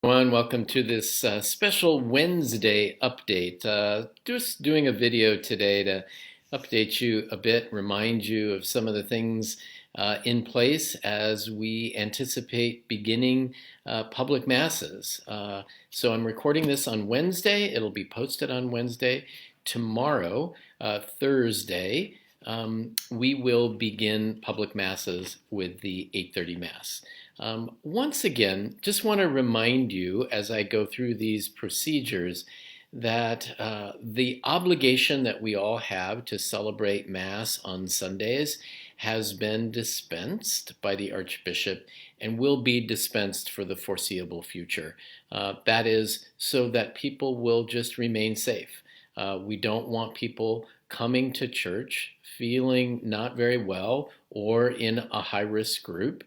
Everyone, welcome to this special Wednesday update. Just doing a video today to update you a bit, remind you of some of the things in place as we anticipate beginning public masses. So I'm recording this on Wednesday. It'll be posted on Wednesday. Tomorrow, Thursday, we will begin public masses with the 8:30 Mass. Once again, just want to remind you as I go through these procedures that the obligation that we all have to celebrate Mass on Sundays has been dispensed by the Archbishop and will be dispensed for the foreseeable future. That is so that people will just remain safe. We don't want people coming to church feeling not very well or in a high-risk group.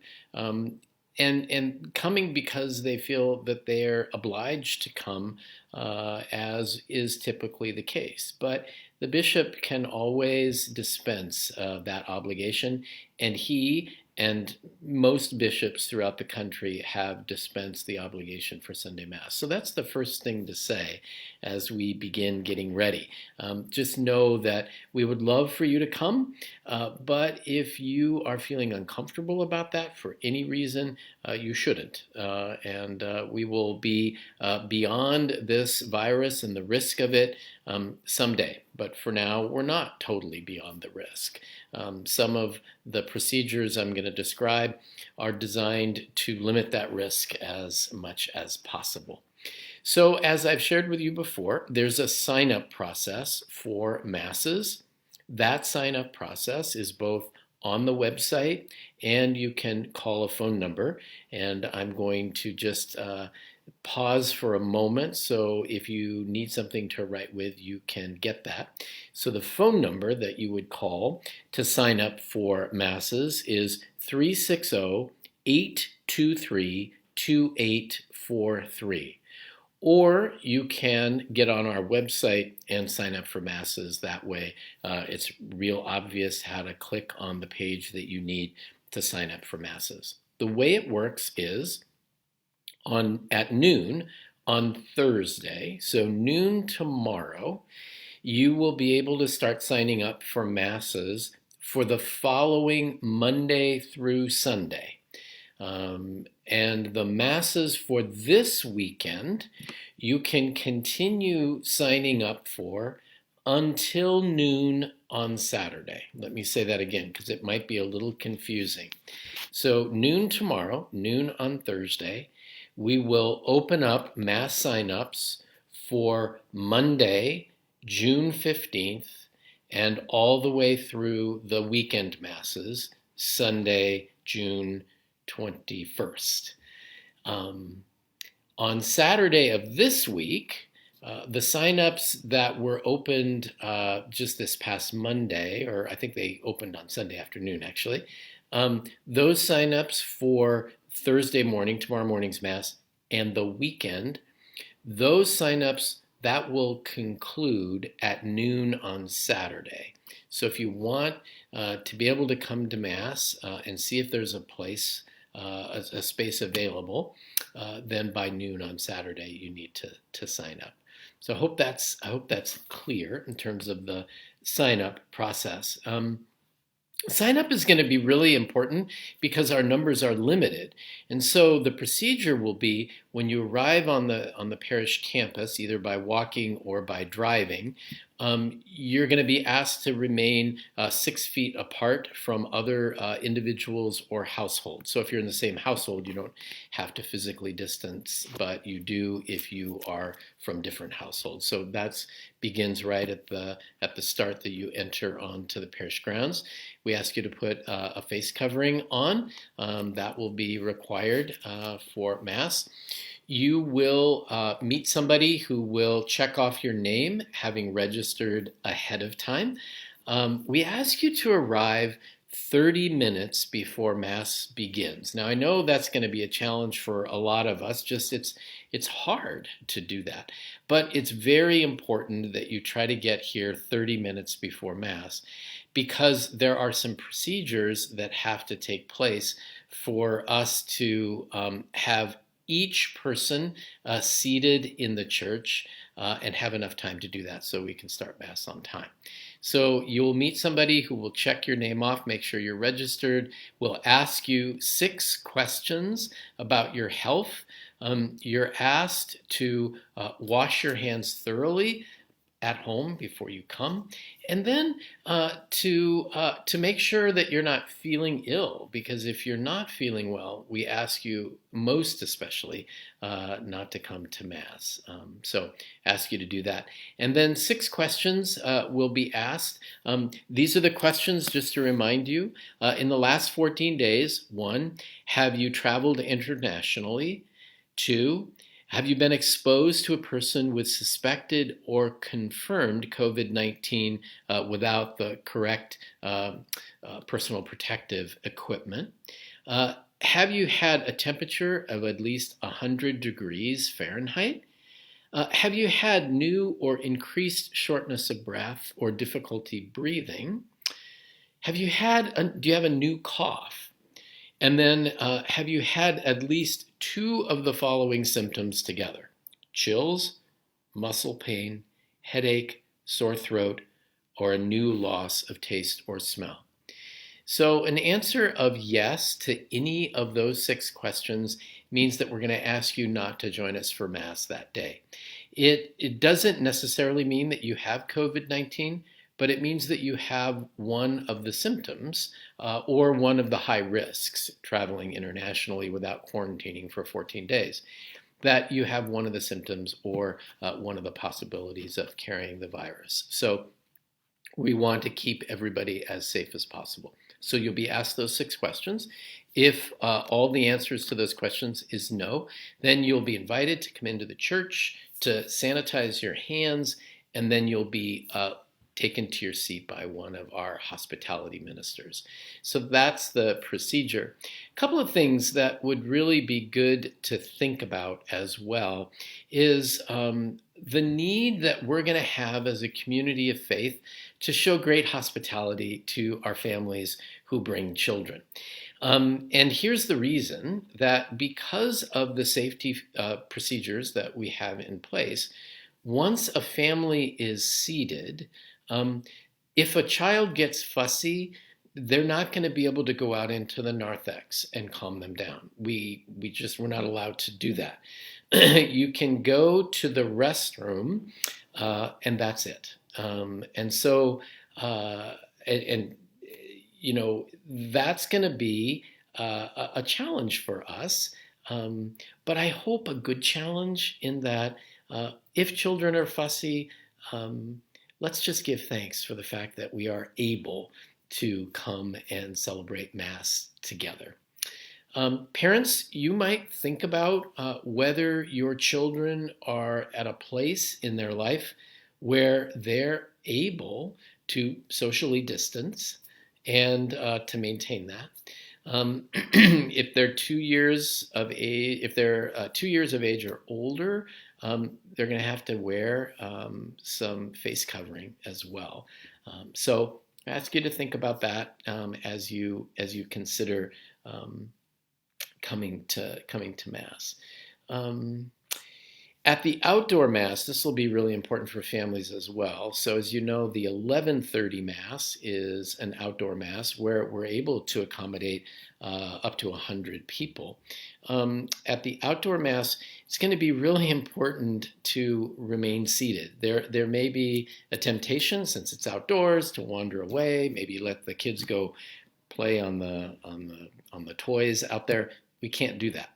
And coming because they feel that they're obliged to come, as is typically the case. But the bishop can always dispense that obligation, and he and most bishops throughout the country have dispensed the obligation for Sunday Mass. So that's the first thing to say as we begin getting ready. Just know that we would love for you to come, but if you are feeling uncomfortable about that for any reason, you shouldn't. And we will be beyond this virus and the risk of it someday. But for now, we're not totally beyond the risk. Some of the procedures I'm going to describe are designed to limit that risk as much as possible. So as I've shared with you before, there's a sign-up process for masses. That sign-up process is both on the website and you can call a phone number. And I'm going to just pause for a moment, so if you need something to write with, you can get that. So the phone number that you would call to sign up for masses is 360-823-2843. Or you can get on our website and sign up for masses that way. It's real obvious how to click on the page that you need to sign up for masses. The way it works is at noon on Thursday, so noon tomorrow, you will be able to start signing up for masses for the following Monday through Sunday. And the masses for this weekend, you can continue signing up for until noon on Saturday. Let me say that again because it might be a little confusing. So noon tomorrow, noon on Thursday, we will open up mass signups for Monday, June 15th, and all the way through the weekend masses, Sunday, June 21st. On Saturday of this week, the signups that were opened just this past Monday, or I think they opened on Sunday afternoon actually, those signups for Thursday morning, tomorrow morning's Mass, and the weekend, those signups, that will conclude at noon on Saturday. So if you want to be able to come to Mass and see if there's a place, a space available, then by noon on Saturday you need to sign up. So I hope that's clear in terms of the sign up process. Sign up is going to be really important because our numbers are limited. And so the procedure will be when you arrive on the parish campus, either by walking or by driving, you're going to be asked to remain 6 feet apart from other individuals or households. So if you're in the same household, you don't have to physically distance, but you do if you are from different households. So that begins right at the start that you enter onto the parish grounds. We ask you to put a face covering on. That will be required for Mass. You will meet somebody who will check off your name, having registered ahead of time. We ask you to arrive 30 minutes before Mass begins. Now, I know that's going to be a challenge for a lot of us. It's hard to do that. But it's very important that you try to get here 30 minutes before Mass, because there are some procedures that have to take place for us to have each person seated in the church and have enough time to do that so we can start Mass on time. So you'll meet somebody who will check your name off, make sure you're registered, will ask you 6 questions about your health. You're asked to wash your hands thoroughly at home before you come, and then to make sure that you're not feeling ill, because if you're not feeling well, we ask you most especially not to come to Mass. So ask you to do that. And then 6 questions will be asked. These are the questions, just to remind you. In the last 14 days, 1, have you traveled internationally? 2, have you been exposed to a person with suspected or confirmed COVID-19 without the correct personal protective equipment? Have you had a temperature of at least 100 degrees Fahrenheit? Have you had new or increased shortness of breath or difficulty breathing? Do you have a new cough? And then have you had at least 2 of the following symptoms together? Chills, muscle pain, headache, sore throat, or a new loss of taste or smell? So an answer of yes to any of those 6 questions means that we're going to ask you not to join us for Mass that day. It doesn't necessarily mean that you have COVID-19, but it means that you have one of the symptoms or one of the high risks, traveling internationally without quarantining for 14 days, that you have one of the symptoms or one of the possibilities of carrying the virus. So we want to keep everybody as safe as possible. So you'll be asked those 6 questions. If all the answers to those questions is no, then you'll be invited to come into the church to sanitize your hands, and then you'll be taken to your seat by one of our hospitality ministers. So that's the procedure. A couple of things that would really be good to think about as well is the need that we're going to have as a community of faith to show great hospitality to our families who bring children. And here's the reason: that because of the safety procedures that we have in place, once a family is seated, if a child gets fussy, they're not going to be able to go out into the narthex and calm them down. We're not allowed to do that. You can go to the restroom, and that's it. That's going to be a challenge for us. But I hope a good challenge, in that if children are fussy, let's just give thanks for the fact that we are able to come and celebrate Mass together. Parents, you might think about whether your children are at a place in their life where they're able to socially distance and to maintain that. If they're 2 years of age, or older, they're going to have to wear some face covering as well. So I ask you to think about that as you consider coming to Mass. At the outdoor Mass, this will be really important for families as well. So as you know, the 11:30 Mass is an outdoor Mass where we're able to accommodate up to 100 people. At the outdoor Mass, it's going to be really important to remain seated. There may be a temptation, since it's outdoors, to wander away, maybe let the kids go play on the toys out there. We can't do that.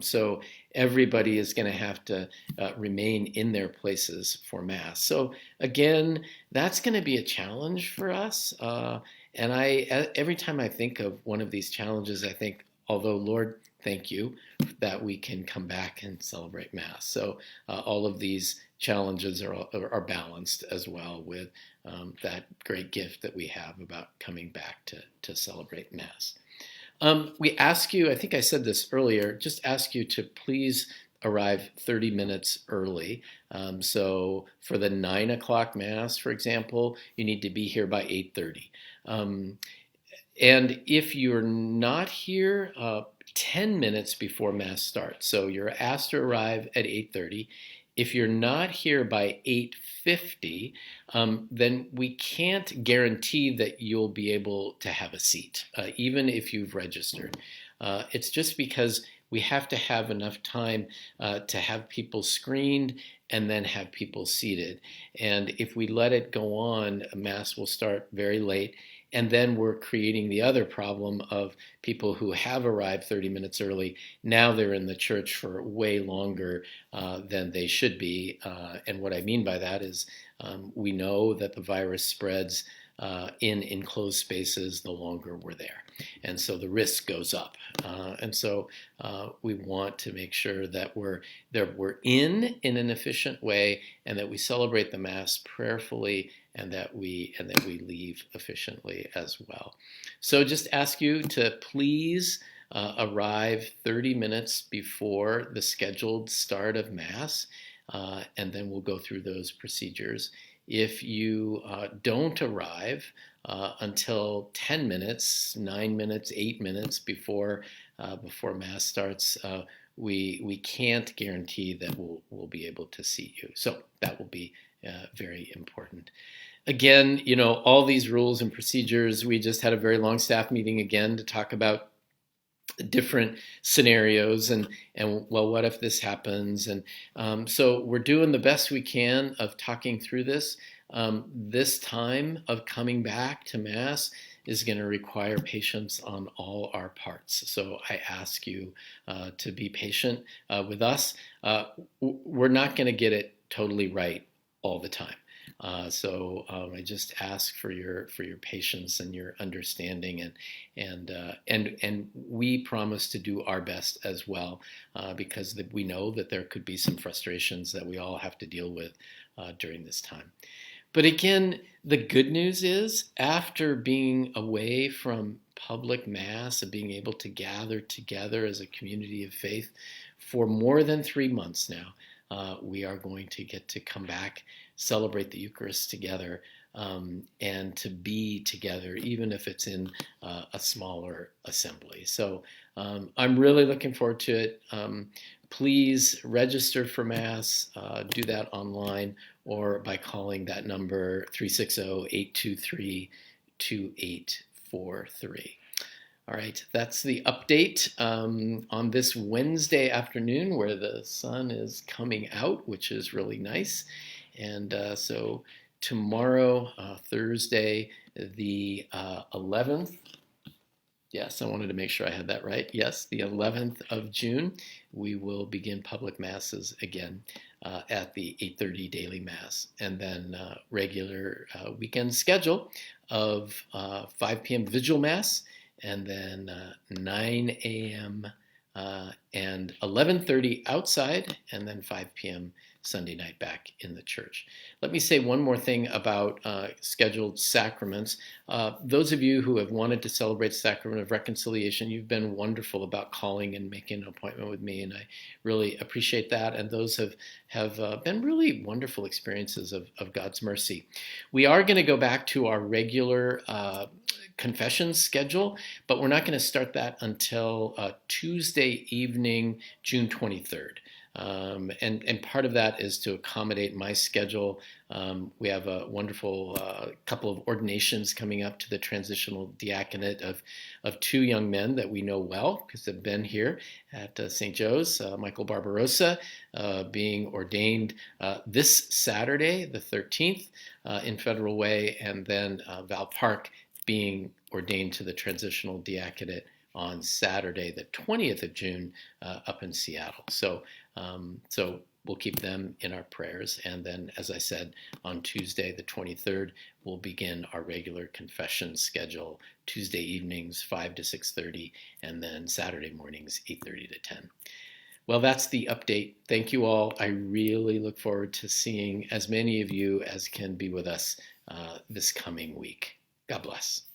So everybody is going to have to remain in their places for Mass. So again, that's going to be a challenge for us. And every time I think of one of these challenges, I think, although Lord, thank you that we can come back and celebrate Mass. So all of these challenges are balanced as well with that great gift that we have about coming back to celebrate Mass. We ask you, I think I said this earlier, just ask you to please arrive 30 minutes early. So for the 9 o'clock Mass, for example, you need to be here by 8:30. And if you're not here, 10 minutes before Mass starts. So you're asked to arrive at 8:30. If you're not here by 8:50, then we can't guarantee that you'll be able to have a seat, even if you've registered. It's just because we have to have enough time to have people screened and then have people seated. And if we let it go on, Mass will start very late. And then we're creating the other problem of people who have arrived 30 minutes early. Now they're in the church for way longer than they should be. And what I mean by that is we know that the virus spreads in enclosed spaces the longer we're there. And so the risk goes up. And so we want to make sure that we're in an efficient way, and that we celebrate the Mass prayerfully, and that we leave efficiently as well. So just ask you to please arrive 30 minutes before the scheduled start of Mass, and then we'll go through those procedures. If you don't arrive until 10 minutes, 9 minutes, 8 minutes before Mass starts, we can't guarantee that we'll be able to seat you. So that will be very important. Again, all these rules and procedures, we just had a very long staff meeting again to talk about different scenarios and well, what if this happens? And so we're doing the best we can of talking through this. This time of coming back to Mass is going to require patience on all our parts. So I ask you to be patient with us. We're not going to get it totally right all the time. So I just ask for your patience and your understanding, and we promise to do our best as well, because we know that there could be some frustrations that we all have to deal with during this time. But again, the good news is, after being away from public Mass and being able to gather together as a community of faith for more than 3 months now, we are going to get to come back, celebrate the Eucharist together, and to be together, even if it's in a smaller assembly. So I'm really looking forward to it. Please register for Mass. Do that online or by calling that number 360-823-2843. All right, that's the update on this Wednesday afternoon, where the sun is coming out, which is really nice. And so tomorrow, Thursday, the 11th, yes, I wanted to make sure I had that right. Yes, the 11th of June, we will begin public Masses again at the 8:30 daily Mass, and then regular weekend schedule of 5 p.m. Vigil Mass, and then 9 a.m. And 11:30 outside, and then 5 p.m. Sunday night back in the church. Let me say one more thing about scheduled sacraments. Those of you who have wanted to celebrate Sacrament of Reconciliation, you've been wonderful about calling and making an appointment with me, and I really appreciate that. And those have been really wonderful experiences of God's mercy. We are going to go back to our regular confession schedule, but we're not going to start that until Tuesday evening, June 23rd. And part of that is to accommodate my schedule. We have a wonderful couple of ordinations coming up to the transitional diaconate of 2 young men that we know well because they've been here at St. Joe's. Michael Barbarossa being ordained this Saturday, the 13th, in Federal Way, and then Val Park being ordained to the transitional diaconate on Saturday, the 20th of June, up in Seattle. So we'll keep them in our prayers. And then, as I said, on Tuesday, the 23rd, we'll begin our regular confession schedule, Tuesday evenings, 5 to 6:30, and then Saturday mornings, 8:30 to 10. Well, that's the update. Thank you all. I really look forward to seeing as many of you as can be with us this coming week. God bless.